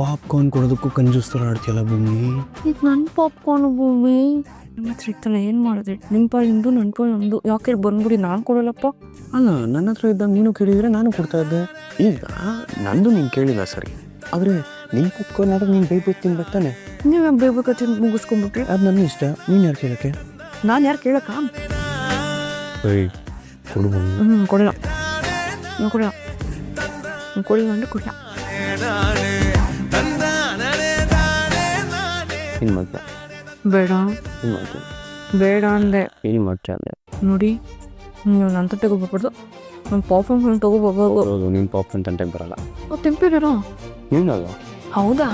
Popcorn ಕೊಡೋದಕ್ಕೂ ಕಂಜೂಸ್ ಥರ ಆಡ್ತೀಯಲ್ಲ ಭೂಮಿ. ಇದು ನನ್ನ ಪಾಪ್ಕಾರ್ನ್ ಭೂಮಿ. ನಿಮ್ಮ ಹತ್ರ ಇತ್ತಲ್ಲ ಏನು ಮಾಡಿದೆ? ನಿಮ್ಮ ಪಾಲ್ ನಿಂದು ನನ್ನ ಪಾಲ್ ನಮ್ಮದು. ಯಾಕೆ ಬಂದ್ಬಿಡಿ, ನಾನು ಕೊಡೋಲ್ಲಪ್ಪ. ಅಲ್ಲ, ನನ್ನ ಹತ್ರ ಇದ್ದಾಗ ನೀನು ಕೇಳಿದರೆ ನಾನು ಕೊಡ್ತಾ ಇದ್ದೆ. ಈಗ ನಂದು ನೀನು ಕೇಳಿಲ್ಲ ಸರಿ, ಆದರೆ ನಿನ್ನ ಪಾಪ್ಕಾರ್ನ್ ಆದ್ರೆ ನೀನು ಬೇಯ್ಬೇಕು ತಿನ್ಬೇಕು ತಾನೆ. ನೀವು ಬೇಕತ್ತೆ ಮುಗಿಸ್ಕೊಂಡ್ಬಿಟ್ರಿ. ಅದು ನನ್ನ ಇಷ್ಟ, ನೀನು ಯಾರು ಕೇಳೋಕ್ಕೆ? ನಾನು ಯಾರು ಕೇಳಕ್ಕ? ಕೊಡು ಕೊಡಲ್ಲ, ನೀವು ಕೊಡಲ್ಲ, ನೀವು ಕೊಡಿಲ್ಲ ಅಂದರೆ ಕೊಡಲ್ಲ. ಇನ್ನು ಮಾತ್ರ ಬೇಡ, ಇನ್ನು ಮಾತ್ರ ಬೇಡ ಅಂದೆ. ಏನು ಮಾಡ್ತಾ ಅಂದೆ ನೋಡಿ, ನೀವು ನನ್ನ ತಟ್ಟೆಗೆ ಹೋಗ್ಬಾರ್ದು, ನನ್ನ ಪಾಪ್ಕಾರ್ನ್ ತಗೋಬಾರ್ದು. ನೀನು ಪಾಪ್ಕಾರ್ನ್ ತಂಟೆ ಬರಲ್ಲ. ತಿಂಪಿರೋ ನೀನಲ್ಲ. ಹೌದಾ?